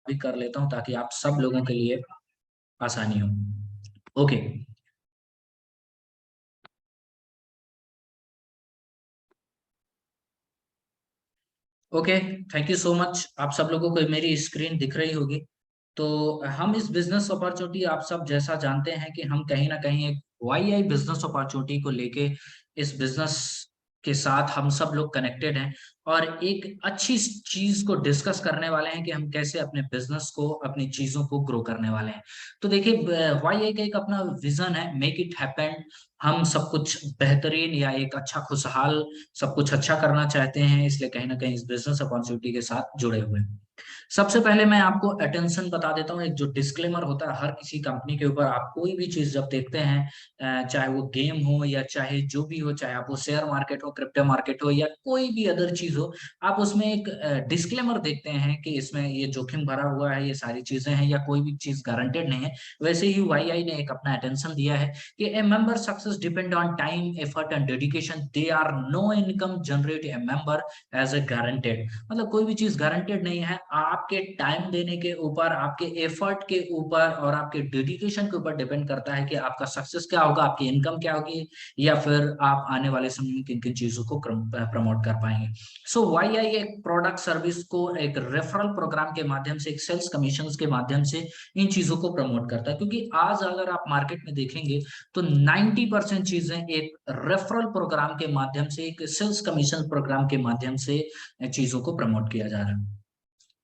भी कर लेता हूँ ताकि आप सब लोगों के लिए आसानी हो। Okay. Okay, thank you so much. आप सब लोगों को मेरी स्क्रीन दिख रही होगी। तो हम इस बिजनेस अपॉर्चुनिटी, आप सब जैसा जानते हैं कि हम कहीं ना कहीं एक वाई आई बिजनेस अपॉर्चुनिटी को लेके इस बिजनेस के साथ हम सब लोग कनेक्टेड हैं और एक अच्छी चीज को डिस्कस करने वाले हैं कि हम कैसे अपने बिजनेस को, अपनी चीजों को ग्रो करने वाले हैं। तो देखिए, वाई आई का एक अपना विजन है, मेक इट हैपन। हम सब कुछ बेहतरीन या एक अच्छा खुशहाल सब कुछ अच्छा करना चाहते हैं, इसलिए कहीं ना कहीं इस बिजनेस अपॉर्चुनिटी के साथ जुड़े हुए हैं। सबसे पहले मैं आपको अटेंशन बता देता हूँ, एक जो डिस्क्लेमर होता है हर किसी कंपनी के ऊपर। आप कोई भी चीज जब देखते हैं, चाहे वो गेम हो या चाहे जो भी हो, चाहे आप वो शेयर मार्केट हो, क्रिप्टो मार्केट हो या कोई भी अदर चीज हो, आप उसमें एक डिस्क्लेमर देखते हैं कि इसमें ये जोखिम भरा हुआ है, ये सारी चीजें हैं या कोई भी चीज गारंटेड नहीं है। वैसे ही वाई आई ने एक अपना अटेंशन दिया है कि a member success depend on time, effort and dedication, they are no income generate a member as a guaranteed. मतलब कोई भी चीज गारंटेड नहीं है, आपके टाइम देने के ऊपर, आपके एफर्ट के ऊपर और आपके डेडिकेशन के ऊपर डिपेंड करता है कि आपका सक्सेस क्या होगा, आपकी इनकम क्या होगी, या फिर आप आने वाले समय में किन किन चीजों को प्रमोट कर पाएंगे। सो वाई आई एक प्रोडक्ट सर्विस को एक रेफरल प्रोग्राम के माध्यम से, एक सेल्स कमीशन के माध्यम से इन चीजों को प्रमोट करता है। क्योंकि आज अगर आप मार्केट में देखेंगे तो 90% चीजें एक रेफरल प्रोग्राम के माध्यम से, एक सेल्स कमीशन प्रोग्राम के माध्यम से चीजों को प्रमोट किया जा रहा है।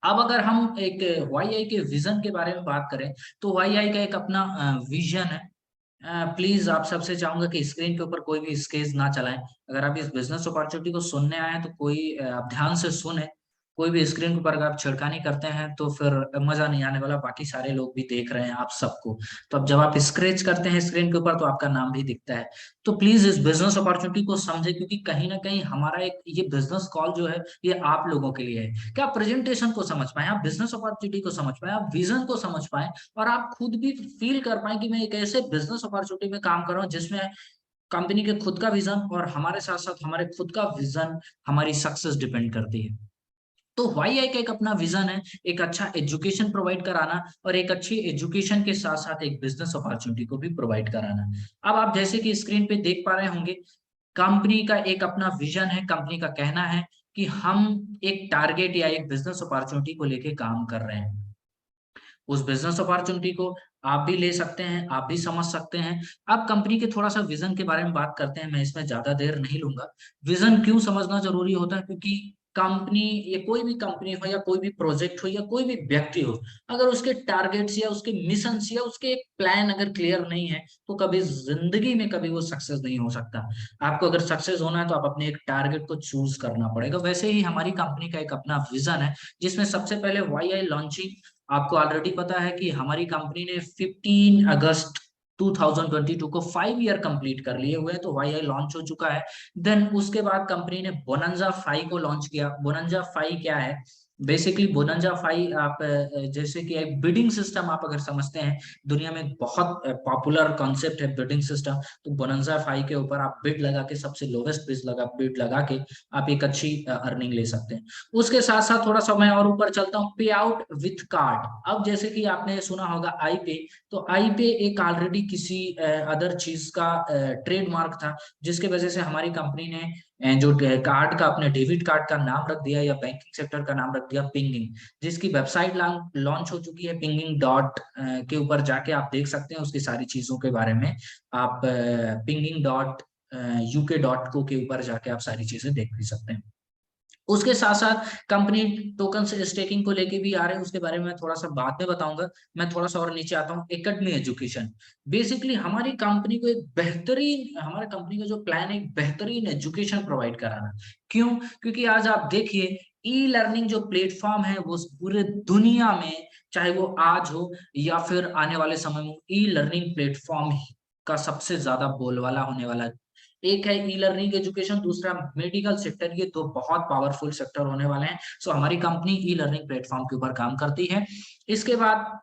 अब अगर हम एक वाई आई के विजन के बारे में बात करें तो वाई आई का एक अपना विजन है। प्लीज आप सबसे चाहूंगा कि स्क्रीन के ऊपर कोई भी स्केच ना चलाएं। अगर आप इस बिजनेस अपॉर्चुनिटी को सुनने आए हैं तो कोई आप ध्यान से सुने। कोई भी स्क्रीन के ऊपर अगर आप छिड़कानी करते हैं तो फिर मजा नहीं आने वाला, बाकी सारे लोग भी देख रहे हैं आप सबको। तो अब जब आप स्क्रैच करते हैं स्क्रीन के ऊपर तो आपका नाम भी दिखता है। तो प्लीज इस बिजनेस अपॉर्चुनिटी को समझे, क्योंकि कहीं ना कहीं हमारा एक ये बिजनेस कॉल जो है ये आप लोगों के लिए है कि आप प्रेजेंटेशन को समझ पाए, आप बिजनेस अपॉर्चुनिटी को समझ पाए, आप विजन को समझ पाए और आप खुद भी फील कर पाए कि मैं एक ऐसे बिजनेस अपॉर्चुनिटी में काम कर रहा हूँ जिसमें कंपनी के खुद का विजन और हमारे साथ साथ हमारे खुद का विजन, हमारी सक्सेस डिपेंड करती है। तो वाई आई का एक अपना विजन है, एक अच्छा एजुकेशन प्रोवाइड कराना और एक अच्छी एजुकेशन के साथ साथ एक बिजनेस अपॉर्चुनिटी को भी प्रोवाइड कराना। अब आप जैसे कि स्क्रीन पे देख पा रहे होंगे, कंपनी का एक अपना विजन है। कंपनी का कहना है कि हम एक टारगेट या एक बिजनेस अपॉर्चुनिटी को लेके काम कर रहे हैं। उस बिजनेस अपॉर्चुनिटी को आप भी ले सकते हैं, आप भी समझ सकते हैं। अब कंपनी के थोड़ा सा विजन के बारे में बात करते हैं, मैं इसमें ज्यादा देर नहीं लूंगा। विजन क्यों समझना जरूरी होता है, क्योंकि कंपनी, ये कोई भी कंपनी हो या कोई भी प्रोजेक्ट हो या कोई भी व्यक्ति हो, अगर उसके टारगेट्स या उसके मिशन या उसके प्लान अगर क्लियर नहीं है तो कभी जिंदगी में कभी वो सक्सेस नहीं हो सकता। आपको अगर सक्सेस होना है तो आप अपने एक टारगेट को चूज करना पड़ेगा। वैसे ही हमारी कंपनी का एक अपना विजन है जिसमें सबसे पहले वाई आई लॉन्चिंग। आपको ऑलरेडी पता है कि हमारी कंपनी ने 15 अगस्त 2022 को 5 ईयर कंप्लीट कर लिए हुए हैं, तो वाई आई लॉन्च हो चुका है। देन उसके बाद कंपनी ने बोनंजा 5 को लॉन्च किया। बोनंजा 5 क्या है? बेसिकली बोनंजा 5 आप जैसे कि एक बिडिंग सिस्टम आप अगर समझते हैं, दुनिया में बहुत पॉपुलर कॉन्सेप्ट है बिडिंग सिस्टम। तो बोनंजा 5 के ऊपर आप बिड लगा के, सबसे लोवेस्ट बिड लगा के आप एक अच्छी अर्निंग ले सकते हैं। उसके साथ साथ थोड़ा सा मैं और ऊपर चलता हूँ, पे आउट विथ कार्ड। अब जैसे कि आपने सुना होगा आई पे, तो आई पे एक ऑलरेडी किसी अदर चीज का ट्रेडमार्क था, जिसके वजह से हमारी कंपनी ने जो कार्ड का, अपने डेबिट कार्ड का नाम रख दिया या बैंकिंग सेक्टर का नाम रख दिया पिंगिंग, जिसकी वेबसाइट लॉन्च हो चुकी है। पिंगिंग डॉट के ऊपर जाके आप देख सकते हैं उसकी सारी चीजों के बारे में। आप पिंगिंग डॉट यूके डॉट को के ऊपर जाके आप सारी चीजें देख भी सकते हैं। उसके साथ साथ कंपनी टोकन से स्टेकिंग को लेके भी आ रहे हैं, उसके बारे में मैं थोड़ा सा बाद में बताऊंगा। मैं थोड़ा सा और नीचे आता हूँ, एकेडमी एजुकेशन। बेसिकली हमारी कंपनी को एक बेहतरीन, हमारे कंपनी का जो प्लान है एक बेहतरीन एजुकेशन प्रोवाइड कराना। क्यों? क्योंकि आज आप देखिए, ई लर्निंग जो प्लेटफॉर्म है वो पूरे दुनिया में, चाहे वो आज हो या फिर आने वाले समय में, ई लर्निंग प्लेटफॉर्म का सबसे ज्यादा बोलबाला होने वाला। एक है ई लर्निंग एजुकेशन, दूसरा मेडिकल सेक्टर। ये दो बहुत पावरफुल सेक्टर होने वाले हैं। सो हमारी कंपनी ई लर्निंग प्लेटफॉर्म के ऊपर काम करती है। इसके बाद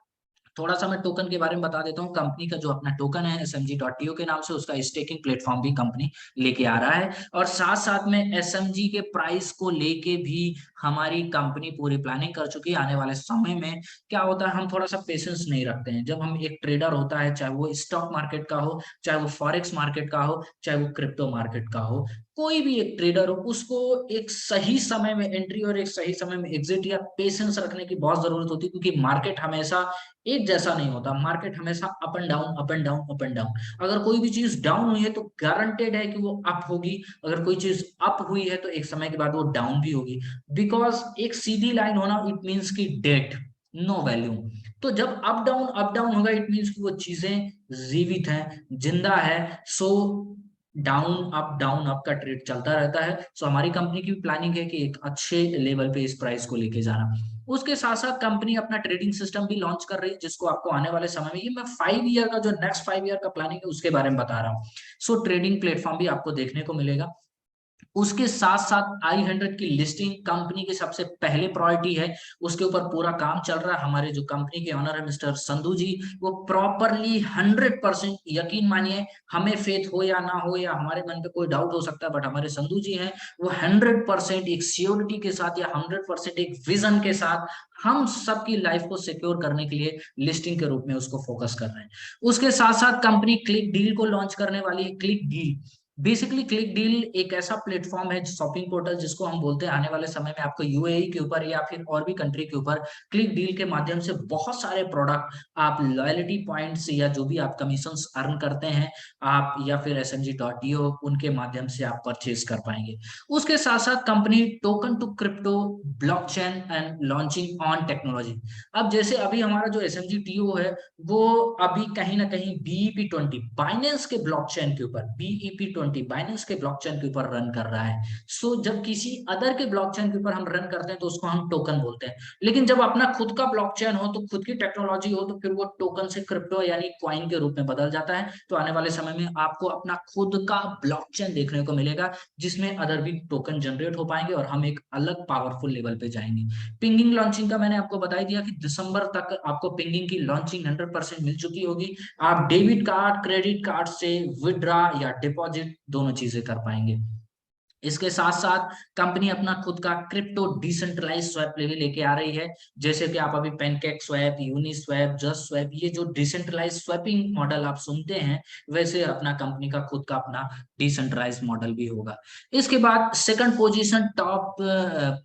थोड़ा सा मैं टोकन के बारे में बता देता हूँ। कंपनी का जो अपना टोकन है SMG.to के नाम से, उसका स्टेकिंग प्लेटफॉर्म भी कंपनी लेके आ रहा है। और साथ साथ में SMG के प्राइस को लेके भी हमारी कंपनी पूरी प्लानिंग कर चुकी है। आने वाले समय में क्या होता है, हम थोड़ा सा पेशेंस नहीं रखते हैं। जब हम एक ट्रेडर होता है, चाहे वो स्टॉक मार्केट का हो, चाहे वो फॉरेक्स मार्केट का हो, चाहे वो क्रिप्टो मार्केट का हो, कोई भी एक ट्रेडर हो, उसको एक सही समय में एंट्री और एक सही समय में एग्जिट या पेशेंस रखने की बहुत जरूरत होती है, क्योंकि मार्केट हमेशा एक जैसा नहीं होता। मार्केट हमेशा up and down, up and down, up and down. अगर कोई भी चीज डाउन हुई है तो गारंटेड है कि वो अप होगी। अगर कोई चीज अप हुई है तो एक समय के बाद वो डाउन भी होगी। बिकॉज एक सीधी लाइन होना इट मीन्स की डेट, नो वैल्यू। तो जब अप डाउन होगा इट मीन्स कि वो चीजें जीवित हैं, जिंदा है। सो डाउन अप का ट्रेड चलता रहता है। सो हमारी कंपनी की प्लानिंग है कि एक अच्छे लेवल पे इस प्राइस को लेके जाना। उसके साथ साथ कंपनी अपना ट्रेडिंग सिस्टम भी लॉन्च कर रही है, जिसको आपको आने वाले समय में, ये मैं 5 ईयर का जो नेक्स्ट 5 ईयर का प्लानिंग है उसके बारे में बता रहा हूँ। सो ट्रेडिंग प्लेटफॉर्म भी आपको देखने को मिलेगा। उसके साथ साथ i100 की लिस्टिंग कंपनी की सबसे पहले प्रायोरिटी है। उसके ऊपर पूरा काम चल रहा है। हमारे जो कंपनी के ऑनर है मिस्टर संधू जी, वो प्रॉपरली 100%, यकीन मानिए, हमें फेथ हो या ना हो या हमारे मन पे कोई डाउट हो सकता है, बट हमारे संधू जी हैं, वो 100% एक श्योरिटी के साथ या 100% एक विजन के साथ हम सबकी लाइफ को सिक्योर करने के लिए लिस्टिंग के रूप में उसको फोकस कर रहे हैं। उसके साथ साथ कंपनी क्लिक डील को लॉन्च करने वाली है। Click deal, basically click deal एक ऐसा प्लेटफॉर्म है, शॉपिंग पोर्टल, जिसको हम बोलते हैं आने वाले समय में आपको यूएई के ऊपर या फिर और भी कंट्री के ऊपर क्लिक डील के माध्यम से बहुत सारे प्रोडक्ट आप लॉयलिटी पॉइंट्स या जो भी आप कमीशंस अर्न करते हैं आप, या फिर smg.io, उनके माध्यम से आप परचेज कर पाएंगे। उसके साथ साथ company token to crypto, blockchain and launching on technology. अब जैसे अभी हमारा जो smg.to है, वो अभी कहीं ना कहीं BEP20 बाइनेंस के ब्लॉकचेन के ऊपर, BEP20 बाइनेंस के ब्लॉकचेन के ऊपर रन कर रहा है। सो जब किसी अदर के ब्लॉकचेन के ऊपर हम रन करते हैं तो उसको हम टोकन बोलते हैं। लेकिन जब अपना खुद का ब्लॉकचेन हो, तो खुद की टेक्नोलॉजी हो, तो फिर वो टोकन से क्रिप्टो यानी क्वाइन के रूप में बदल जाता है। तो आने वाले समय में आपको अपना खुद का ब्लॉकचेन देखने को मिलेगा, जिसमें अदर भी टोकन जनरेट हो पाएंगे और हम एक अलग पावरफुल लेवल पे जाएंगे। पिंगिंग लॉन्चिंग का मैंने आपको बता दिया कि दिसंबर तक आपको पिंगिंग की लॉन्चिंग 100% मिल चुकी होगी। आप डेबिट कार्ड, क्रेडिट कार्ड से विड्रा या डिपॉजिट दोनों चीजें कर पाएंगे। इसके साथ साथ कंपनी अपना खुद का क्रिप्टो डिसेंट्रलाइज स्वैप लेके आ रही है। जैसे कि आप अभी PancakeSwap, Uniswap, JustSwap, ये जो डिसेंट्रलाइज स्वैपिंग मॉडल आप सुनते हैं, वैसे अपना कंपनी का खुद का अपना डिसेंट्रलाइज मॉडल भी होगा। इसके बाद second position, top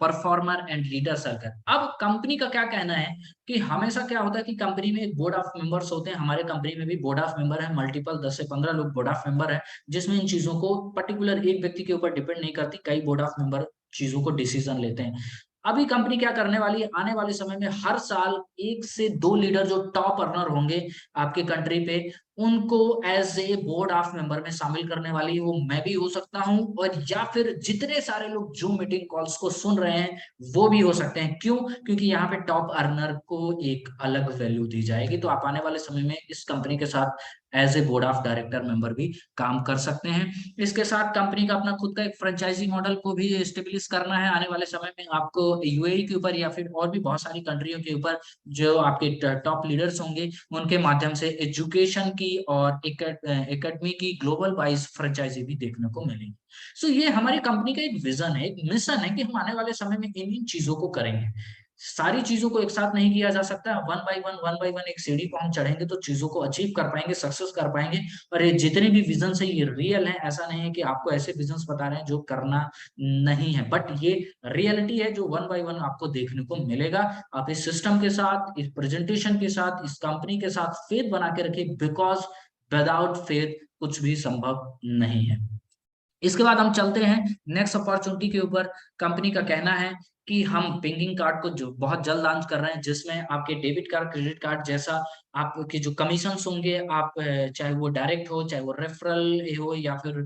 performer and leader circle. अब कंपनी का क्या कहना है कि हमेशा क्या होता है कि कंपनी में एक बोर्ड ऑफ मेंबर्स होते हैं। हमारे कंपनी में भी बोर्ड ऑफ मेंबर है, मल्टीपल 10 से 15 लोग बोर्ड ऑफ मेंबर है, जिसमें इन चीजों को पर्टिकुलर एक व्यक्ति के ऊपर डिपेंड नहीं करती, कई बोर्ड ऑफ मेंबर चीजों को डिसीजन लेते हैं। अभी कंपनी क्या करने वाली है, आने वाले समय में हर साल 1 से 2 लीडर जो टॉप अर्नर होंगे आपके कंट्री पे, उनको as a board of member में शामिल करने वाली है। वो मैं भी हो सकता हूं, और या फिर जितने सारे लोग जूम मीटिंग कॉल्स को सुन रहे हैं वो भी हो सकते हैं। क्यों? क्योंकि यहाँ पे टॉप अर्नर को एक अलग वैल्यू दी जाएगी। तो आप आने वाले समय में इस कंपनी के साथ as a board of director member भी काम कर सकते हैं। इसके साथ कंपनी का अपना खुद का एक फ्रेंचाइजी मॉडल को भी एस्टेब्लिश करना है। आने वाले समय में आपको यूएई के ऊपर या फिर और भी बहुत सारी कंट्रियों के ऊपर जो आपके टॉप लीडर्स होंगे, उनके माध्यम से एजुकेशन की और एकेडमी की ग्लोबल वाइज फ्रेंचाइजी भी देखने को मिलेंगी। सो ये हमारी कंपनी का एक विजन है, एक मिशन है कि हम आने वाले समय में इन इन चीजों को करेंगे। सारी चीजों को एक साथ नहीं किया जा सकता। वन बाय वन एक सीढ़ी को हम चढ़ेंगे तो चीजों को अचीव कर पाएंगे, सक्सेस कर पाएंगे। और ये जितने भी विजन है ये रियल है। ऐसा नहीं है कि आपको ऐसे विजन बता रहे हैं जो करना नहीं है, बट ये रियलिटी है जो वन बाय वन आपको देखने को मिलेगा। आप इस सिस्टम के साथ, इस प्रेजेंटेशन के साथ, इस कंपनी के साथ फेथ बना के रखिए, बिकॉज विदाउट फेथ कुछ भी संभव नहीं है। इसके बाद हम चलते हैं नेक्स्ट अपॉर्चुनिटी के ऊपर। कंपनी का कहना है कि हम पिंगिंग कार्ड को जो बहुत जल्द लॉन्च कर रहे हैं, जिसमें आपके डेबिट कार्ड, क्रेडिट कार्ड जैसा आपके जो कमीशन होंगे, आप चाहे वो डायरेक्ट हो, चाहे वो रेफरल हो, या फिर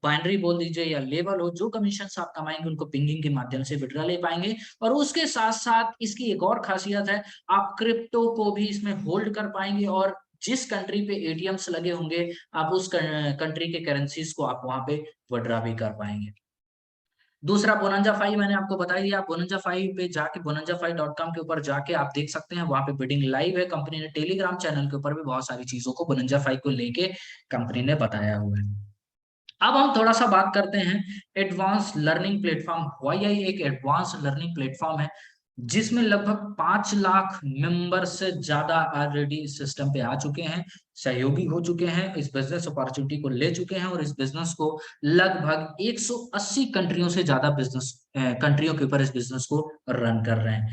बाइनरी बोल दीजिए या लेवल हो, जो कमीशन आप कमाएंगे उनको पिंगिंग के माध्यम से विड्रा ले पाएंगे। और उसके साथ साथ इसकी एक और खासियत है, आप क्रिप्टो को भी इसमें होल्ड कर पाएंगे, और जिस कंट्री पे एटीएम्स लगे होंगे आप उस कंट्री के करेंसीज को आप वहां पे विड्रा भी कर पाएंगे। दूसरा बोनंजा 5 मैंने आपको बता दिया। आप बोनंजा 5 पे जाके bonanza5.com के ऊपर जाके आप देख सकते हैं, वहां पे बिडिंग लाइव है। कंपनी ने टेलीग्राम चैनल के ऊपर भी बहुत सारी चीजों को बोनंजा 5 को लेके कंपनी ने बताया हुआ है। अब हम थोड़ा सा बात करते हैं एडवांस लर्निंग प्लेटफॉर्म। YI एक एडवांस लर्निंग प्लेटफॉर्म है जिसमें लगभग 5 लाख मेंबर से ज्यादा ऑलरेडी इस सिस्टम पे आ चुके हैं, सहयोगी हो चुके हैं, इस बिजनेस अपॉर्चुनिटी को ले चुके हैं और इस बिजनेस को लगभग 180 कंट्रियों से ज्यादा बिजनेस कंट्रियों के ऊपर इस बिजनेस को रन कर रहे हैं।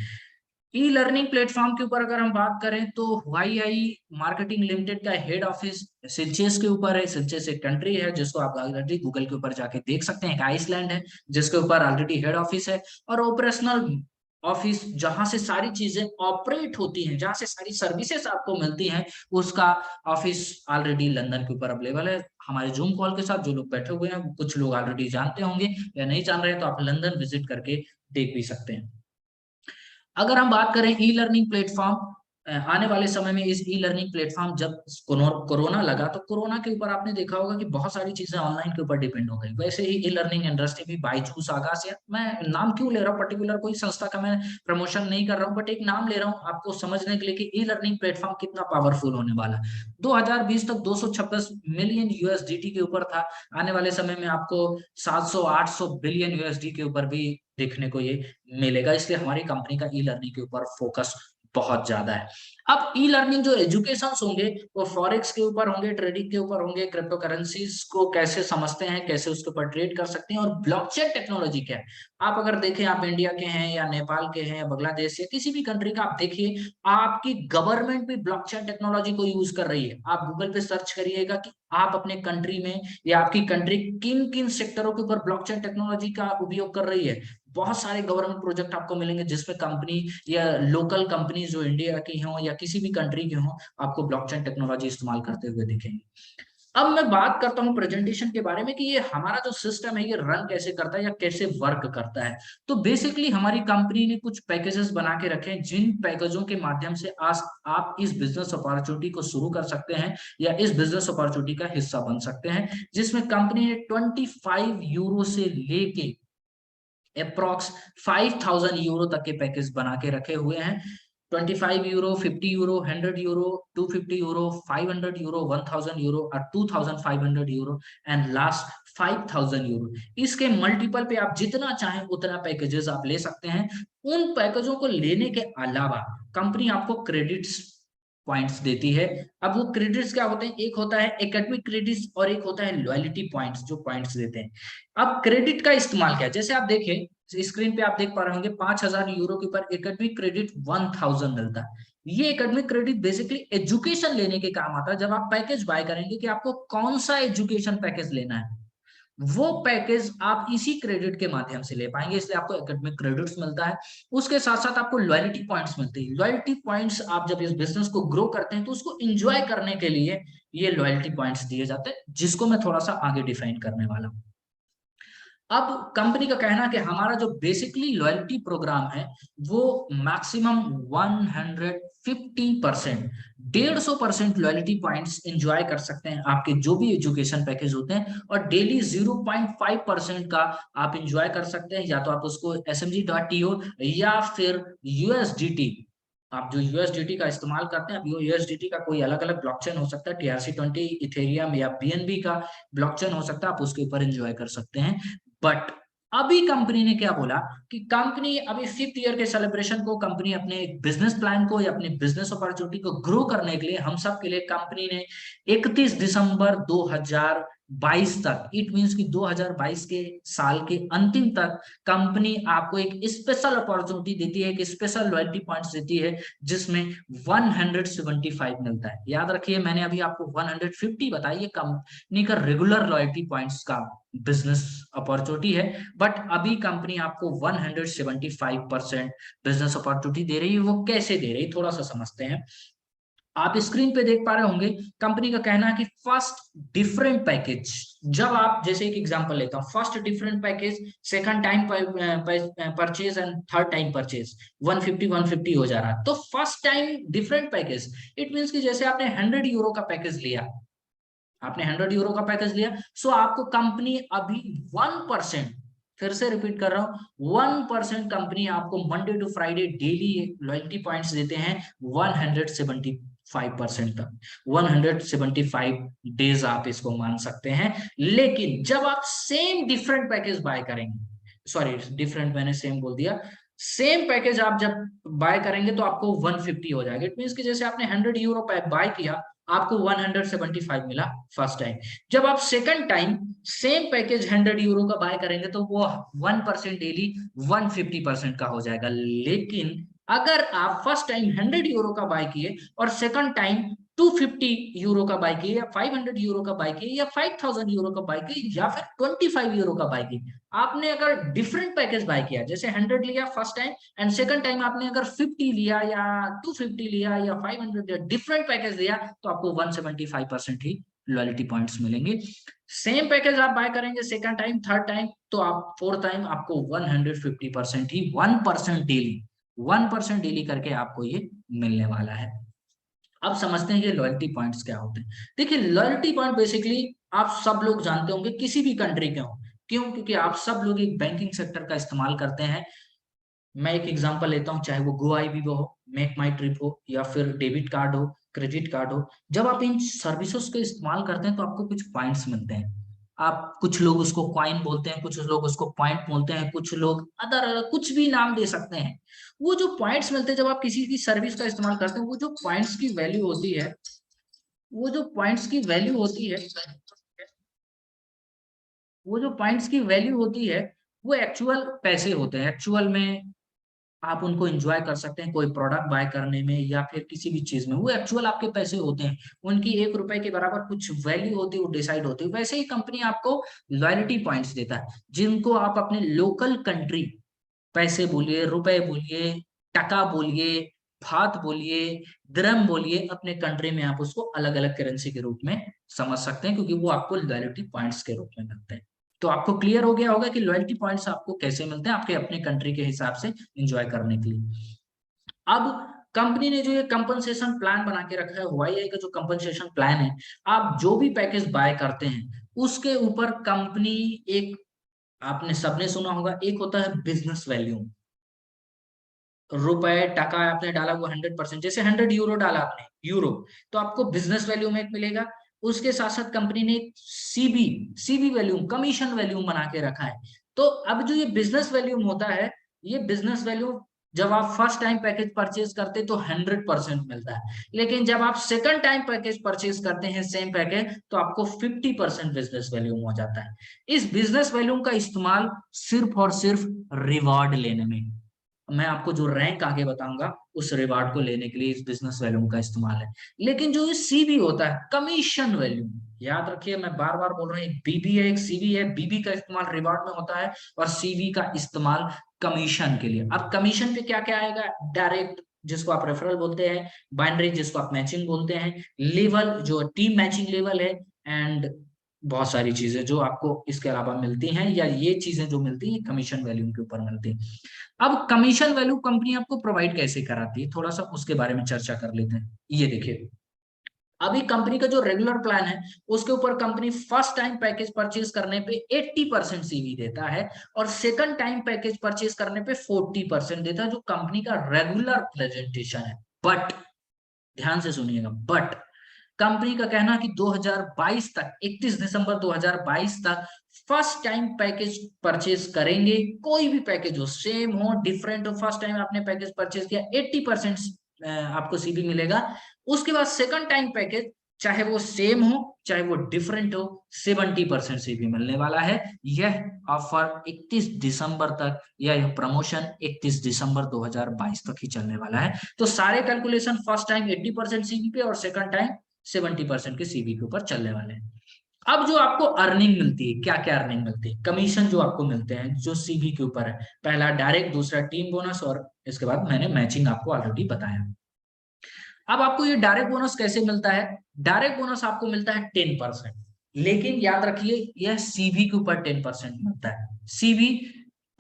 ई लर्निंग प्लेटफॉर्म के ऊपर अगर हम बात करें तो YI मार्केटिंग लिमिटेड का हेड ऑफिस सिलचेस के ऊपर है। सिलचेस एक कंट्री है जिसको आप ऑलरेडी गूगल के ऊपर जाके देख सकते हैं, एक आइसलैंड है जिसके ऊपर ऑलरेडी हेड ऑफिस है। और ऑपरेशनल ऑफिस जहां से सारी चीजें ऑपरेट होती हैं, जहां से सारी सर्विसेज आपको मिलती हैं, उसका ऑफिस ऑलरेडी लंदन के ऊपर अवेलेबल है। हमारे जूम कॉल के साथ जो लोग बैठे हुए हैं, कुछ लोग ऑलरेडी जानते होंगे, या नहीं जान रहे तो आप लंदन विजिट करके देख भी सकते हैं। अगर हम बात करें ई लर्निंग प्लेटफॉर्म, आने वाले समय में इस ई लर्निंग प्लेटफॉर्म, जब कोरोना लगा तो कोरोना के ऊपर आपने देखा होगा कि बहुत सारी चीजें ऑनलाइन के ऊपर डिपेंड हो गई। वैसे ही ई लर्निंग इंडस्ट्री भी बायजूस, आगासिया, मैं नाम क्यों ले रहा हूँ, पर्टिकुलर कोई संस्था का मैं प्रमोशन नहीं कर रहा हूँ, बट एक नाम ले रहा हूँ आपको समझने के लिए कि ई लर्निंग प्लेटफॉर्म कितना पावरफुल होने वाला है। 2020 तक 226 मिलियन USDT के ऊपर था, आने वाले समय में आपको 700-800 बिलियन USD के ऊपर भी देखने को ये मिलेगा। इसलिए हमारी कंपनी का ई लर्निंग के ऊपर फोकस बहुत ज्यादा है। अब ई लर्निंग जो एजुकेशन होंगे वो फॉरेक्स के ऊपर होंगे, ट्रेडिंग के ऊपर होंगे, क्रिप्टो करेंसीज को कैसे समझते हैं, कैसे उसके ऊपर ट्रेड कर सकते हैं, और ब्लॉकचेन टेक्नोलॉजी क्या है। आप अगर देखें, आप इंडिया के हैं या नेपाल के हैं या बांग्लादेश या किसी भी कंट्री का, आप देखिए आपकी गवर्नमेंट भी ब्लॉकचेन टेक्नोलॉजी को यूज कर रही है। आप गूगल पे सर्च करिएगा कि आप अपने कंट्री में या आपकी कंट्री किन किन सेक्टरों के ऊपर ब्लॉकचेन टेक्नोलॉजी का उपयोग कर रही है। बहुत सारे गवर्नमेंट प्रोजेक्ट आपको मिलेंगे जिसमें कंपनी या लोकल कंपनी जो इंडिया की हो या किसी भी कंट्री की हो, आपको ब्लॉकचेन टेक्नोलॉजी इस्तेमाल करते हुए दिखेंगे। अब मैं बात करता हूं प्रेजेंटेशन के बारे में कि ये हमारा जो सिस्टम है ये रन कैसे करता है या कैसे वर्क करता है। तो बेसिकली हमारी कंपनी ने कुछ पैकेजेस बना के रखे हैं, जिन पैकेजों के माध्यम से आज आप इस बिजनेस अपॉर्चुनिटी को शुरू कर सकते हैं या इस बिजनेस अपॉर्चुनिटी का हिस्सा बन सकते हैं। जिसमें कंपनी ने 25 यूरो से लेके अप्रोक्स 5000 यूरो तक के पैकेज बना के रखे हुए हैं। 25 euro, 50 euro, 100 euro, 250 euro, 500 euro, 1000 euro और 2500 यूरो एंड लास्ट 5000 यूरो। इसके मल्टीपल पे आप जितना चाहें उतना पैकेजेस आप ले सकते हैं। उन पैकेजों को लेने के अलावा कंपनी आपको क्रेडिट्स पॉइंट्स देती है। अब वो क्रेडिट्स क्या होते हैं, एक होता है एकेडमिक क्रेडिट्स और एक होता है लॉयल्टी पॉइंट्स, जो पॉइंट्स देते हैं। अब क्रेडिट का इस्तेमाल क्या है, जैसे आप देखें स्क्रीन पे आप देख पा रहे होंगे 5000 यूरो के ऊपर एकेडमिक क्रेडिट 1000 मिलता है। ये एकेडमिक क्रेडिट बेसिकली एजुकेशन लेने के काम आता है। जब आप पैकेज बाय करेंगे कि आपको कौन सा एजुकेशन पैकेज लेना है, वो पैकेज आप इसी क्रेडिट के माध्यम से ले पाएंगे, इसलिए आपको एकेडमिक क्रेडिट्स मिलता है। उसके साथ साथ आपको लॉयल्टी पॉइंट्स मिलते हैं। लॉयल्टी पॉइंट्स आप जब इस बिजनेस को ग्रो करते हैं तो उसको एंजॉय करने के लिए ये लॉयल्टी पॉइंट्स दिए जाते हैं, जिसको मैं थोड़ा सा आगे डिफाइन करने वाला हूँ। अब कंपनी का कहना है कि हमारा जो बेसिकली लॉयल्टी प्रोग्राम है वो मैक्सिमम 150%, 150% लॉयल्टी पॉइंट्स एंजॉय कर सकते हैं आपके जो भी एजुकेशन पैकेज होते हैं, और डेली 0.5% का आप एंजॉय कर सकते हैं। या तो आप उसको smg.to या फिर USDT, आप जो USDT का इस्तेमाल करते हैं, अब USDT का कोई अलग अलग ब्लॉकचेन हो सकता है, TRC20, इथेरियम या BNB का ब्लॉकचेन हो सकता है, आप उसके ऊपर एंजॉय कर सकते हैं। बट अभी कंपनी ने क्या बोला कि कंपनी अभी 5th ईयर के सेलिब्रेशन को, कंपनी अपने बिजनेस प्लान को या अपनी बिजनेस अपॉर्चुनिटी को ग्रो करने के लिए, हम सब के लिए कंपनी ने 31 दिसंबर 2022 तक, इट मींस कि 2022 के साल के अंतिम तक कंपनी आपको एक स्पेशल अपॉर्चुनिटी देती है, एक स्पेशल लॉयल्टी पॉइंट्स देती है, जिसमें 175 मिलता है। याद रखिए मैंने अभी आपको 150 बताई है कंपनी का रेगुलर लॉयल्टी पॉइंट्स का बिजनेस अपॉर्चुनिटी है, बट अभी कंपनी आपको 175% बिजनेस अपॉर्चुनिटी दे रही है। वो कैसे दे रही है थोड़ा सा समझते हैं। आप स्क्रीन पे देख पा रहे होंगे, कंपनी का कहना है कि फर्स्ट डिफरेंट पैकेज, जब आप, जैसे एक एग्जांपल लेता हूं, first different package, second time purchase and third time purchase 150 हो जा रहा है। तो first time different package it means कि जैसे आपने 100 यूरो का पैकेज लिया, आपने 100 यूरो का पैकेज लिया, सो आपको कंपनी अभी 1%, फिर से रिपीट कर रहा हूं, 1% कंपनी आपको Monday to Friday daily loyalty points देते हैं 175 5% तक, 175 डेज आप इसको मान सकते हैं। लेकिन जब आप सेम डिफरेंट पैकेज बाय करेंगे, सॉरी डिफरेंट मैंने सेम बोल दिया, सेम पैकेज आप जब बाय करेंगे तो आपको 150 हो जाएगा। इट मीन कि जैसे आपने 100 यूरो बाय किया, आपको 175 मिला फर्स्ट टाइम। जब आप second time same package 100 euro का बाय करेंगे तो वो 1% डेली 150% का हो जाएगा। लेकिन अगर आप फर्स्ट टाइम 100 यूरो का बाय किए और सेकंड टाइम 250 यूरो का बाय किए, या 500 यूरो का बाय किए, या 5000 यूरो का बाय किए, या फिर 25 यूरो का बाय किए, आपने अगर डिफरेंट पैकेज बाय किया, जैसे 100 लिया first time and second time आपने अगर 50 लिया या 250 लिया या 500 लिया, डिफरेंट पैकेज लिया, तो आपको 175% ही लॉयल्टी पॉइंट्स मिलेंगे। सेम पैकेज आप बाय करेंगे सेकंड टाइम, थर्ड टाइम, तो आप फोर्थ टाइम आपको 150% ही 1% डेली करके आपको ये मिलने वाला है। अब समझते हैं ये लॉयल्टी पॉइंट्स क्या होते हैं। देखिए लॉयल्टी पॉइंट बेसिकली आप सब लोग जानते होंगे, किसी भी कंट्री के हो, क्यों? क्योंकि आप सब लोग एक बैंकिंग सेक्टर का इस्तेमाल करते हैं। मैं एक एग्जांपल लेता हूं, चाहे वो GoIBIBO हो, मेक माई ट्रिप हो, या फिर डेबिट कार्ड हो, क्रेडिट कार्ड हो। जब आप इन सर्विसेज का इस्तेमाल करते हैं तो आपको कुछ पॉइंट्स मिलते हैं। आप, कुछ लोग उसको कॉइन बोलते हैं, कुछ लोग उसको पॉइंट बोलते हैं, कुछ लोग अदर कुछ भी नाम दे सकते हैं। वो जो पॉइंट्स मिलते हैं जब आप किसी की सर्विस का इस्तेमाल करते हैं, वो जो पॉइंट्स की वैल्यू होती है, वो जो पॉइंट्स की वैल्यू होती है वो जो पॉइंट्स की वैल्यू होती है, वो एक्चुअल पैसे होते हैं। एक्चुअल में आप उनको एंजॉय कर सकते हैं कोई प्रोडक्ट बाय करने में या फिर किसी भी चीज में, वो एक्चुअल आपके पैसे होते हैं। उनकी 1 रुपए के बराबर कुछ वैल्यू होती है, वो डिसाइड होती है। वैसे ही कंपनी आपको लॉयल्टी पॉइंट्स देता है, जिनको आप अपने लोकल कंट्री, पैसे बोलिए, रुपए बोलिए, टका बोलिए, भात बोलिए, द्रम बोलिए, अपने कंट्री में आप उसको अलग अलग करेंसी के रूप में समझ सकते हैं, क्योंकि वो आपको लॉयल्टी पॉइंट्स के रूप में मिलते हैं। तो आपको क्लियर हो गया होगा कि लॉयल्टी पॉइंट्स आपको कैसे मिलते हैं, आपके अपने कंट्री के हिसाब से एंजॉय करने के लिए। अब कंपनी ने जो ये कंपनसेशन प्लान बना के रखा है, वाईआई का जो कंपनसेशन प्लान है, आप जो भी पैकेज बाय करते हैं उसके ऊपर कंपनी एक, आपने सबने सुना होगा, एक होता है बिजनेस वैल्यू। रुपए टका आपने डाला वो 100%, जैसे 100 यूरो डाला आपने यूरो, तो आपको बिजनेस वैल्यू में एक मिलेगा। उसके साथ साथ कंपनी ने CB CB value, commission value बना के रखा है। तो अब जो ये बिजनेस वैल्यू होता है, ये बिजनेस वैल्यू जब आप फर्स्ट टाइम पैकेज परचेज करते तो 100% मिलता है, लेकिन जब आप सेकंड टाइम पैकेज परचेज करते हैं सेम पैकेज, तो आपको 50% बिजनेस वैल्यू हो जाता है। इस बिजनेस वैल्यू का इस्तेमाल सिर्फ और सिर्फ रिवॉर्ड लेने में, मैं आपको जो रैंक आगे बताऊंगा उस रिवार्ड को लेने के लिए इस बिजनेस वैल्यू का इस्तेमाल है। लेकिन जो इस सीबी होता है, कमीशन वैल्यू, याद रखिए मैं बार बार बोल रहा हूँ, एक बीबी है एक सीबी है। बीबी का इस्तेमाल रिवार्ड में होता है और सीबी का इस्तेमाल कमीशन के लिए। अब कमीशन पे क्या क्या आएगा? डायरेक्ट, जिसको आप रेफरल बोलते हैं, बाइनरी जिसको आप मैचिंग बोलते हैं, लेवल जो टीम मैचिंग लेवल है, एंड बहुत सारी चीजें जो आपको इसके अलावा मिलती हैं, या ये चीजें जो मिलती हैं कमीशन वैल्यू के ऊपर मिलती हैं। अब कमीशन वैल्यू कंपनी आपको प्रोवाइड कैसे कराती है, थोड़ा सा उसके बारे में चर्चा कर लेते हैं। ये देखिए, अभी कंपनी का जो रेगुलर प्लान है उसके ऊपर company first time package purchase करने पे 80% सीवी देता है, और सेकंड टाइम पैकेज परचेज करने पे 40% देता है, जो कंपनी का रेगुलर प्रेजेंटेशन है। बट ध्यान से सुनिएगा, बट कंपनी का कहना कि 2022 तक, 31 दिसंबर 2022 तक फर्स्ट टाइम पैकेज परचेज करेंगे, कोई भी पैकेज हो, सेम हो डिफरेंट हो, फर्स्ट टाइम आपने पैकेज परचेज किया 80% आपको सीबी मिलेगा। उसके बाद सेकंड टाइम पैकेज, चाहे वो सेम हो चाहे वो डिफरेंट हो, 70% सीबी मिलने वाला है। यह ऑफर 31 दिसंबर तक, या यह प्रमोशन 31 दिसंबर 2022 तक ही चलने वाला है। तो सारे कैलकुलेशन फर्स्ट टाइम 80% सीबी पे और सेकंड टाइम 70% के सीबी के ऊपर चलने वाले हैं। अब जो आपको अर्निंग मिलती है, क्या क्या अर्निंग मिलती है, कमीशन जो आपको मिलते हैं जो सीबी के ऊपर है, पहला डायरेक्ट, दूसरा टीम बोनस, और इसके बाद मैंने मैचिंग आपको ऑलरेडी बताया। अब आपको ये डायरेक्ट बोनस कैसे मिलता है? डायरेक्ट बोनस आपको मिलता है 10%, लेकिन याद रखिए यह सीबी के ऊपर 10% मिलता है। सीबी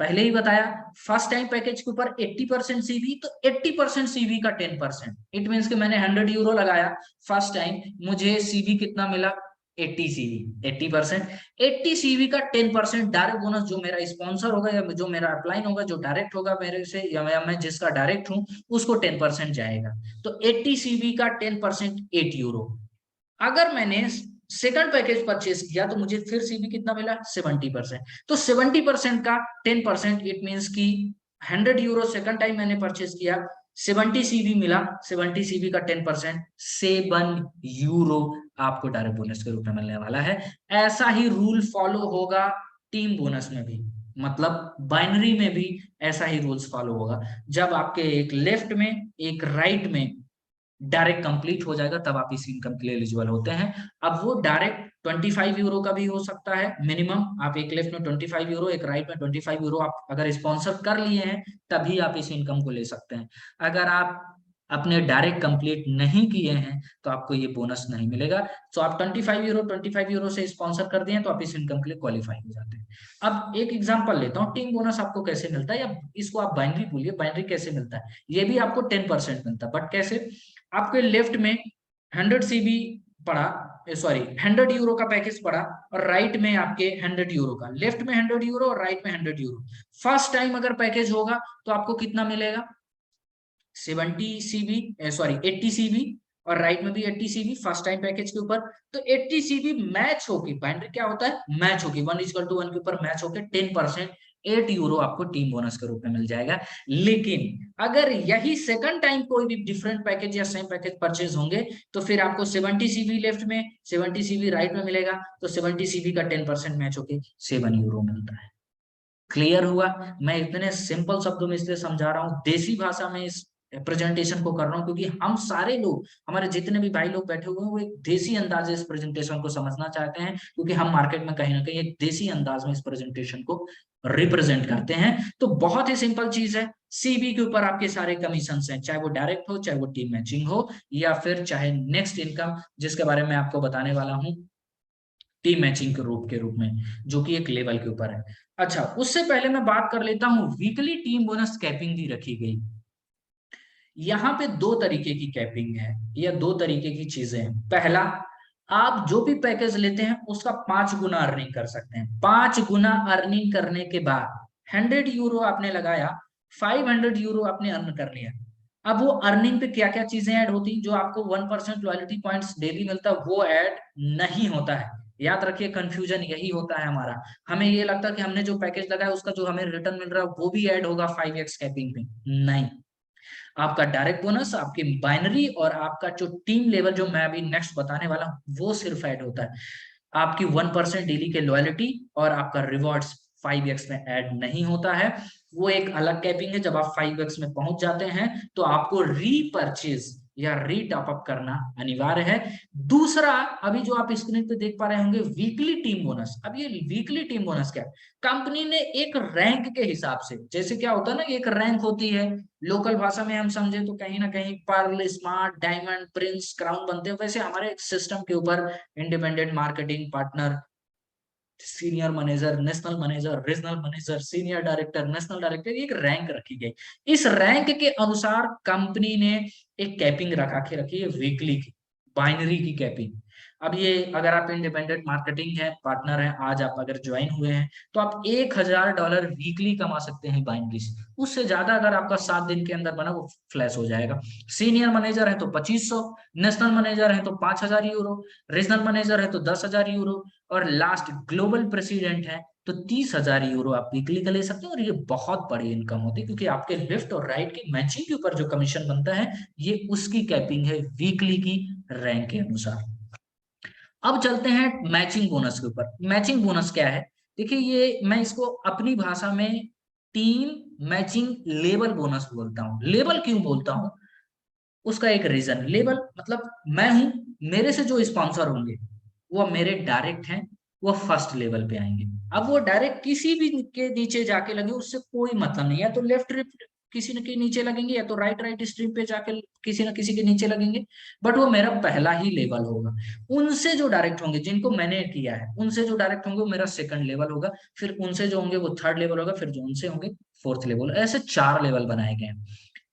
पहले ही बताया, फर्स्ट टाइम पैकेज के ऊपर 80% सीबी, तो 80% सीबी का 10%, इट मीन कि मैंने 100 यूरो लगाया फर्स्ट टाइम, मुझे सीबी कितना मिला? 80 सीवी 80%, 80 सीवी का 10% डायरेक्ट बोनस जो मेरा स्पॉन्सर होगा या जो मेरा अपलाइन होगा, जो डायरेक्ट होगा मेरे से या मैं जिसका डायरेक्ट हूं, उसको 10% जाएगा। तो 80 सीवी का 10% 8 यूरो। अगर मैंने सेकंड पैकेज परचेज किया तो मुझे फिर सीवी कितना मिला, 70%। तो 70% का 10%, इट मीन्स की 100 यूरो सेकंड टाइम मैंने परचेज किया, 70 सीवी मिला, 70 सीवी का 10% 7 यूरो आपको डायरेक्ट बोनस के रूप में मिलने वाला है। ऐसा ही रूल फॉलो होगा टीम बोनस में भी, मतलब बाइनरी में भी ऐसा ही रूल्स फॉलो होगा। जब आपके एक लेफ्ट में एक राइट में डायरेक्ट कंप्लीट हो जाएगा तब आप इस इनकम के लिए एलिजिबल होते हैं। अब वो डायरेक्ट 25 यूरो का भी हो सकता है मिनिमम, आप एक लेफ्ट में 25 यूरो एक राइट में 25 यूरो आप अगर स्पॉन्सर कर लिए हैं तभी आप इस इनकम को ले सकते हैं। अगर आप अपने डायरेक्ट कंप्लीट नहीं किए हैं तो आपको ये बोनस नहीं मिलेगा। तो आप 25 यूरो से स्पॉन्सर कर दिए तो आप इस इनकम के लिए क्वालिफाई हो जाते हैं। अब एक एग्जांपल लेता हूँ, टीम बोनस आपको कैसे मिलता है, या इसको आप बाइनरी बोलिए, बाइनरी कैसे मिलता है। ये भी आपको 10% मिलता है, बट कैसे, आपके लेफ्ट में 100 सीबी पड़ा, सॉरी 100 यूरो का पैकेज पड़ा, और राइट में आपके 100 यूरो का, लेफ्ट में 100 यूरो और राइट में 100 यूरो। फर्स्ट टाइम अगर पैकेज होगा तो आपको कितना मिलेगा, 70 सीबी, सॉरी 80 सीबी, और राइट में भी 80 सीबी फर्स्ट टाइम पैकेज के ऊपर। तो 80 सीबी मैच होके, बाइनरी क्या होता है, मैच होके 1:1 के ऊपर मैच होके 10% 8 यूरो आपको टीम बोनस के रूप में मिल जाएगा। लेकिन अगर यही सेकंड टाइम कोई भी डिफरेंट पैकेज या सेम पैकेज परचेज होंगे तो फिर आपको 70 सीबी लेफ्ट में 70 सीबी राइट में मिलेगा, तो 70 सीबी का 10% मैच होके 7 यूरो मिलता है। क्लियर हुआ। मैं इतने सिंपल शब्दों में इसलिए समझा रहा हूँ, देसी भाषा में इस प्रेजेंटेशन को कर रहा हूँ क्योंकि हम सारे लोग, हमारे जितने भी भाई लोग बैठे हुए हैं वो एक देसी अंदाज से इस प्रेजेंटेशन को समझना चाहते हैं, क्योंकि हम मार्केट में कहीं ना कहीं एक देसी अंदाज में इस प्रेजेंटेशन को रिप्रेजेंट करते हैं। तो बहुत ही सिंपल चीज है, सीबी के ऊपर आपके सारे कमीशन हैं, चाहे वो डायरेक्ट हो, चाहे वो टीम मैचिंग हो, या फिर चाहे नेक्स्ट इनकम जिसके बारे में आपको बताने वाला हूँ टीम मैचिंग के रूप में, जो कि एक लेवल के ऊपर है। अच्छा, उससे पहले मैं बात कर लेता हूं, वीकली टीम बोनस कैपिंग भी रखी गई। यहाँ पे दो तरीके की कैपिंग है, या दो तरीके की चीजें हैं। पहला, आप जो भी पैकेज लेते हैं उसका 5 गुना अर्निंग कर सकते हैं। 5 गुना अर्निंग करने के बाद 100 यूरो आपने लगाया, 500 यूरो आपने अर्न कर लिया। अब वो अर्निंग पे क्या क्या चीजें ऐड होती, जो आपको 1% लॉयल्टी पॉइंट्स डेली मिलता है वो ऐड नहीं होता है। याद रखिए, कंफ्यूजन यही होता है हमारा, हमें ये लगता है कि हमने जो पैकेज लगाया उसका जो हमें रिटर्न मिल रहा है वो भी ऐड होगा 5x कैपिंग पे। नहीं, आपका डायरेक्ट बोनस, आपकी बाइनरी और आपका जो टीम लेवल जो मैं अभी नेक्स्ट बताने वाला हूं वो सिर्फ ऐड होता है। आपकी 1% डेली के लॉयल्टी और आपका रिवॉर्ड्स 5x में ऐड नहीं होता है। वो एक अलग कैपिंग है। जब आप 5x में पहुंच जाते हैं तो आपको रीपरचेज या रीटॉपअप करना अनिवार्य है। दूसरा, अभी जो आप स्क्रीन पे देख पा रहे होंगे वीकली टीम बोनस। अब ये वीकली टीम बोनस क्या है, कंपनी ने एक रैंक के हिसाब से, जैसे क्या होता है ना, एक रैंक होती है, लोकल भाषा में हम समझे तो कहीं ना कहीं pearl, smart, diamond, prince, crown बनते हैं, वैसे हमारे सिस्टम के ऊपर independent marketing partner, senior manager, national manager, regional manager, senior director, national director, एक रैंक रखी गई। इस रैंक के अनुसार कंपनी ने एक कैपिंग रखी है वीकली की, बाइनरी की कैपिंग। अब ये अगर आप इंडिपेंडेंट मार्केटिंग है पार्टनर है, आज आप अगर ज्वाइन हुए हैं तो आप $1000 वीकली कमा सकते हैं बाइनरी से। उससे ज्यादा अगर आपका 7 दिन के अंदर बना वो फ्लैश हो जाएगा। सीनियर मैनेजर है तो 2500, नेशनल मैनेजर है तो 5000 यूरो, रीजनल मैनेजर है तो 10,000 यूरो, और लास्ट ग्लोबल प्रेसिडेंट है तो 30,000 यूरो आप वीकली का ले सकते हैं। और ये बहुत बड़ी इनकम होती है क्योंकि आपके लेफ्ट और राइट की मैचिंग के ऊपर जो कमीशन बनता है ये उसकी कैपिंग है वीकली की रैंक के अनुसार। अब चलते हैं मैचिंग बोनस के ऊपर। मैचिंग बोनस क्या है, देखिए ये मैं इसको अपनी भाषा में टीम मैचिंग लेवल बोनस बोलता हूँ। लेवल क्यों बोलता हूँ, उसका एक रीजन, लेवल मतलब मैं हूं, मेरे से जो स्पॉन्सर होंगे वो मेरे डायरेक्ट हैं, वो फर्स्ट लेवल पे आएंगे। अब वो डायरेक्ट किसी भी के नीचे जाके लगे उससे कोई मतलब नहीं है, तो लेफ्ट किसी न के नीचे लगेंगे या तो राइट स्ट्रीम पे जाके किसी न किसी के नीचे लगेंगे, बट वो मेरा पहला ही लेवल होगा। उनसे जो डायरेक्ट होंगे जिनको मैंने किया है, उनसे जो डायरेक्ट होंगे वो मेरा सेकंड लेवल होगा, फिर उनसे जो होंगे वो थर्ड लेवल होगा, फिर जो उनसे होंगे फोर्थ लेवल। ऐसे 4 लेवल बनाए गए हैं।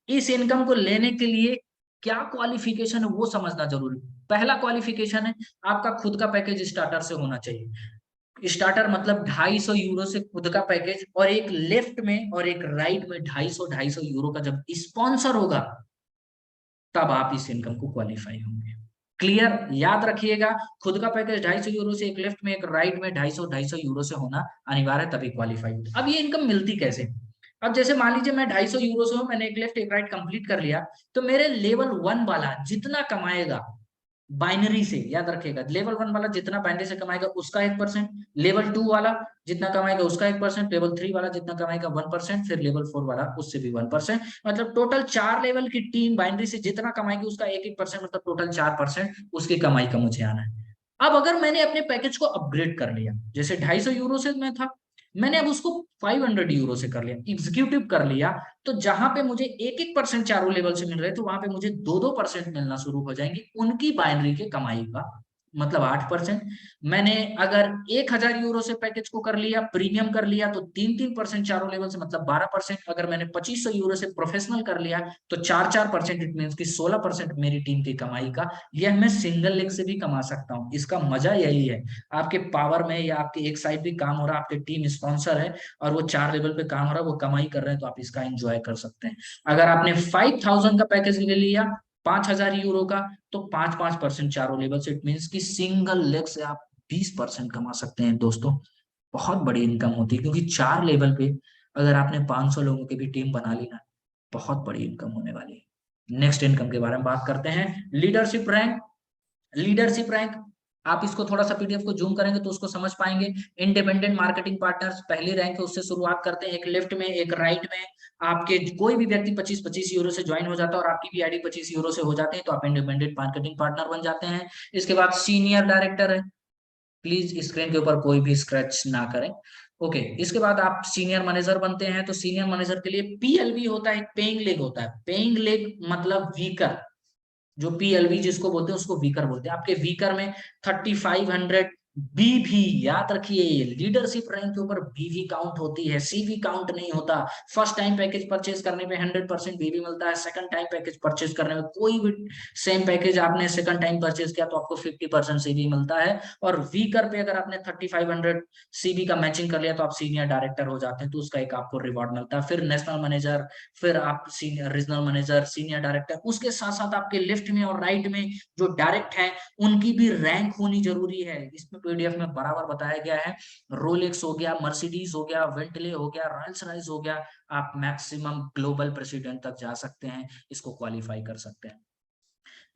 इस इनकम को लेने के लिए क्या क्वालिफिकेशन है वो समझना जरूरी। पहला क्वालिफिकेशन है आपका खुद का पैकेज स्टार्टर से होना चाहिए। स्टार्टर मतलब 250 यूरो से खुद का पैकेज, और एक लेफ्ट में और एक राइट में 250 यूरो का जब स्पॉन्सर होगा तब आप इस इनकम को क्वालिफाई होंगे। क्लियर, याद रखिएगा, खुद का पैकेज 250 यूरो से, एक लेफ्ट में एक राइट में 250 यूरो से होना अनिवार्य है, तभी क्वालिफाई होता। अब ये इनकम मिलती कैसे? अब जैसे मान लीजिए मैं 250 यूरो से हूं, मैंने एक लेफ्ट एक राइट कंप्लीट कर लिया, तो मेरे लेवल 1 वाला जितना कमाएगा बाइनरी से, याद रखिएगा, लेवल 1 वाला जितना बाइनरी से कमाएगा उसका 1%, लेवल 2 वाला जितना कमाएगा उसका 1%, लेवल 3 वाला जितना कमाएगा 1%, फिर लेवल 4 वाला उससे भी 1%। मतलब टोटल 4 लेवल की टीम बाइनरी से जितना कमाएगी उसका 1-1%, मतलब टोटल 4% उसकी कमाई का मुझे आना है। अब अगर मैंने अपने पैकेज को अपग्रेड कर लिया, जैसे 250 यूरो से मैं था, मैंने अब उसको 500 यूरो से कर लिया, एग्जीक्यूटिव कर लिया, तो जहां पे मुझे 1-1% चारों लेवल से मिल रहे, तो वहां पे मुझे 2-2% मिलना शुरू हो जाएंगे उनकी बाइनरी के कमाई का, मतलब 8%। मैंने अगर 1000 यूरो से पैकेज को कर लिया, प्रीमियम कर लिया, तो 3-3% चारों लेवल से, मतलब 12%। अगर मैंने 2500 यूरो से प्रोफेशनल कर लिया तो 4-4%, इट मीन की 16% मेरी टीम की कमाई का। यह मैं सिंगल लेग से भी कमा सकता हूँ। इसका मजा यही है, आपके पावर में या आपके एक साइड भी काम हो रहा है, आपके टीम स्पॉन्सर है और वो 4 लेवल पे काम हो रहा है, वो कमाई कर रहे हैं, तो आप इसका एंजॉय कर सकते हैं। अगर आपने 5000 का पैकेज ले लिया, 5000 यूरो का, तो 5-5% चारों लेवल से, इट मीन की सिंगल लेग से आप 20% कमा सकते हैं दोस्तों। बहुत बड़ी इनकम होती है, क्योंकि 4 लेवल पे अगर आपने 500 लोगों की भी टीम बना ली ना, बहुत बड़ी इनकम होने वाली है। नेक्स्ट इनकम के बारे में बात करते हैं, लीडरशिप रैंक। लीडरशिप रैंक, आप इसको थोड़ा सा पीडीएफ को जूम करेंगे तो उसको समझ पाएंगे। इंडिपेंडेंट मार्केटिंग पार्टनर्स पहली रैंक है, उससे शुरुआत करते हैं। एक लेफ्ट में एक राइट में, आपके कोई भी व्यक्ति 25-25 यूरो से ज्वाइन हो जाता है और आपकी भी आईडी 25 यूरो से हो जाते हैं, तो आप इंडिपेंडेंट मार्केटिंग पार्टनर बन जाते हैं। इसके बाद सीनियर डायरेक्टर है, प्लीज स्क्रीन के ऊपर कोई भी स्क्रैच ना करें। ओके, इसके बाद आप सीनियर मैनेजर बनते हैं। तो सीनियर मैनेजर के लिए पीएलवी होता है, पेइंग लेग होता है। पेइंग लेग मतलब वीकर, जो पीएलवी जिसको बोलते हैं उसको वीकर बोलते हैं। आपके वीकर में 3500 बीवी, याद रखिए लीडरशिप रैंक के ऊपर बीवी काउंट होती है, सीवी काउंट नहीं होता। फर्स्ट टाइम पैकेज परचेज करने पे 100% बीवी मिलता है। सेकंड टाइम पैकेज परचेज करने में कोई भी सेम पैकेज आपने सेकंड टाइम परचेज किया तो आपको 50% सीवी मिलता है। और वीकर पे अगर आपने 3500 सीवी का मैचिंग कर लिया तो आप सीनियर डायरेक्टर हो जाते हैं, तो उसका एक आपको रिवॉर्ड मिलता है। फिर नेशनल मैनेजर, फिर आप senior regional manager, senior director. उसके साथ साथ आपके लेफ्ट में और राइट में जो डायरेक्ट है उनकी भी रैंक होनी जरूरी है। इसमें पीडीएफ में बराबर बताया गया है। रोलेक्स हो गया, मर्सिडीज हो गया, वेंटले हो गया, रॉयल्स रॉयस हो गया, आप मैक्सिमम ग्लोबल प्रेसिडेंट तक जा सकते हैं, इसको क्वालिफाई कर सकते हैं।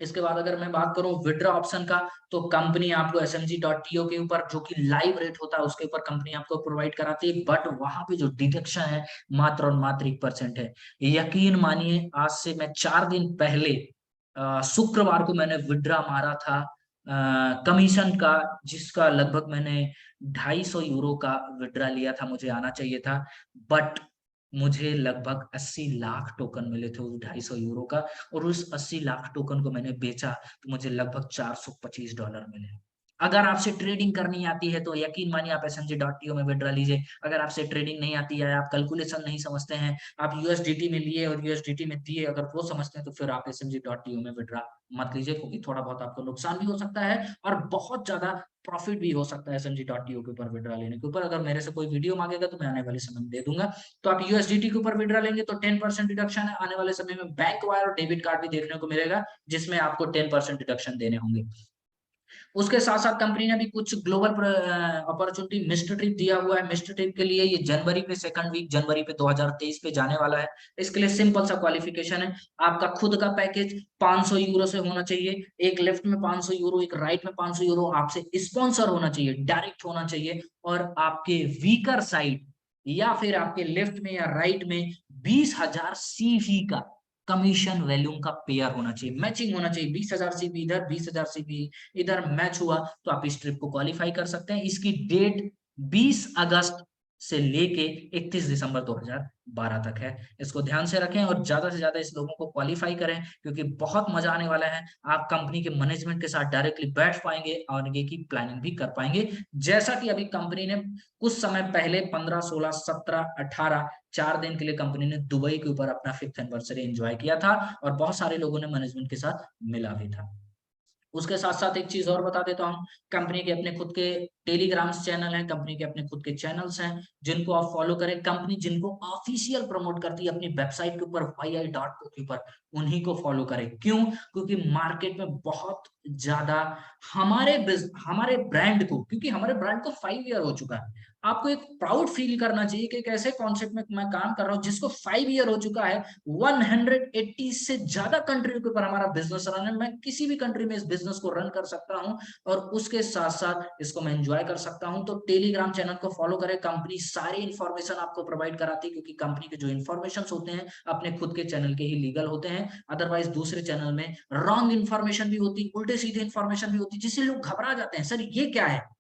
इसके बाद अगर मैं बात करूं विड्रॉ ऑप्शन का, तो कंपनी आपको smg.to के ऊपर जो कि लाइव रेट होता है उसके ऊपर कंपनी आपको प्रोवाइड कराती है, बट वहां पे जो डिडक्शन है मात्र और मात्र 1% है। यकीन मानिए, आज से मैं 4 दिन पहले शुक्रवार को मैंने विड्रॉ मारा था कमीशन का, जिसका लगभग मैंने 250 यूरो का विड्रॉ लिया था, मुझे आना चाहिए था, बट मुझे लगभग 80 लाख टोकन मिले थे उस 250 यूरो का, और उस 80 लाख टोकन को मैंने बेचा तो मुझे लगभग $425 मिले। अगर आपसे ट्रेडिंग करनी आती है तो यकीन मानिए आप smg.to में विड्रॉ लीजिए। अगर आपसे ट्रेडिंग नहीं आती है, आप कैलकुलेशन नहीं समझते हैं, आप यूएसडीटी में लिए और यूएसडीटी में दिए, अगर वो समझते हैं तो फिर आप smg.to में विड्रॉ मत लीजिए, क्योंकि थोड़ा बहुत आपको नुकसान भी हो सकता है और बहुत ज्यादा प्रॉफिट भी हो सकता है smg.to के ऊपर विड्रॉ लेने के ऊपर। अगर मेरे से कोई वीडियो मांगेगा तो मैं आने वाले समय में दे दूंगा। तो आप यूएसडीटी के ऊपर विड्रॉ लेंगे तो 10% डिडक्शन है। आने वाले समय में बैंक वायर और डेबिट कार्ड भी देखने को मिलेगा, जिसमें आपको 10% डिडक्शन देने होंगे। उसके साथ साथ कंपनी ने भी कुछ ग्लोबल अपॉर्चुनिटी मिस्टर ट्रिप दिया हुआ है। मिस्टर ट्रिप के लिए ये जनवरी पे, सेकंड वीक जनवरी पे 2023 पे जाने वाला है। इसके लिए सिंपल सा क्वालिफिकेशन है, आपका खुद का पैकेज 500 यूरो से होना चाहिए। एक लेफ्ट में 500 यूरो, एक राइट में 500 यूरो आपसे स्पॉन्सर होना चाहिए, डायरेक्ट होना चाहिए। और आपके वीकर साइड या फिर आपके लेफ्ट में या राइट में 20,000 सीवी का कमीशन वैल्यूम का पेयर होना चाहिए, मैचिंग होना चाहिए। 20,000 सीवी इधर, 20,000 सीवी इधर मैच हुआ तो आप इस ट्रिप को क्वालिफाई कर सकते हैं। इसकी डेट 20 अगस्त से लेके 31 दिसंबर 2012 तक है। इसको ध्यान से रखें और ज्यादा से ज्यादा इस लोगों को क्वालिफाई करें, क्योंकि बहुत मजा आने वाला है। आप कंपनी के मैनेजमेंट के साथ डायरेक्टली बैठ पाएंगे और आगे की प्लानिंग भी कर पाएंगे, जैसा कि अभी कंपनी ने कुछ समय पहले 15, 16, 17, 18 4 दिन के लिए कंपनी ने दुबई के ऊपर अपना 5th एनिवर्सरी एंजॉय किया था और बहुत सारे लोगों ने मैनेजमेंट के साथ मिला भी था। उसके साथ-साथ एक चीज़ और बता देता हूँ, कंपनी के अपने खुद के टेलीग्राम्स चैनल हैं, कंपनी के अपने खुद के चैनल्स हैं, जिनको आप फॉलो करें। कंपनी जिनको ऑफ़िशियल प्रमोट करती है अपनी वेबसाइट के ऊपर YI.co के ऊपर, उन्हीं को फॉलो करें। क्यों? क्योंकि मार्केट में बहुत ज़्यादा हमारे ब्रांड को, क्योंकि हमारे ब्रांड को 5 ईयर हो चुका है। आपको एक प्राउड फील करना चाहिए कि एक ऐसे कॉन्सेप्ट में मैं काम कर रहा हूँ जिसको 5 ईयर हो चुका है। 180 से ज़्यादा कंट्री के ऊपर हमारा बिज़नेस रन है। मैं किसी भी कंट्री में इस बिज़नेस को रन कर सकता हूँ और उसके साथ-साथ इसको मैं एन्जॉय कर सकता हूँ। तो टेलीग्राम चैनल को फॉलो करें, कंपनी सारी इन्फॉर्मेशन आपको प्रोवाइड कराती है, क्योंकि कंपनी के जो इन्फॉर्मेशंस होते हैं, अपने खुद के चैनल के ही लीगल होते हैं। अदरवाइज़ दूसरे चैनल में रॉन्ग इन्फॉर्मेशन भी होती, उल्टे-सीधे इन्फॉर्मेशन भी होती, जिससे लोग घबरा जाते हैं, सर ये क्या है?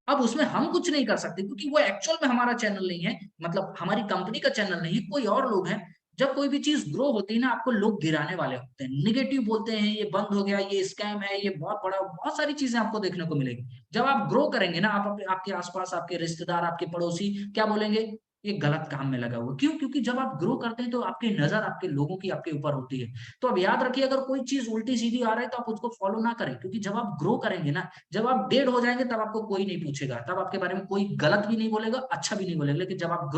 अब उसमें हम कुछ नहीं कर सकते, क्योंकि वो एक्चुअल में हमारा चैनल नहीं है, मतलब हमारी कंपनी का चैनल नहीं है, कोई और लोग हैं। जब कोई भी चीज़ ग्रो होती है ना, आपको लोग गिराने वाले होते हैं, नेगेटिव बोलते हैं, ये बंद हो गया, ये स्कैम है, ये बहुत सारी चीज़ें आपको देखने को मिलेगी। जब आप ग्रो करेंगे ना, आप अपने आपके आस-पास, आपके रिश्तेदार, आपके पड़ोसी क्या बोलेंगे? ये गलत काम में लगा हुआ है। क्यों? क्योंकि जब आप ग्रो करते हैं, तो आपकी नज़र आपके लोगों की आपके ऊपर होती है। तो अब याद रखिए, अगर कोई चीज़ उल्टी-सीधी आ रहा है, तो आप उसको फॉलो ना करें, क्योंकि जब आप ग्रो करेंगे ना, जब आप डेड हो जाएँगे, तब आपको कोई नहीं पूछेगा, तब आपके बारे में कोई गलत भी नहीं बोलेगा, अच्छा भी नहीं बोलेगा। लेकिन जब आप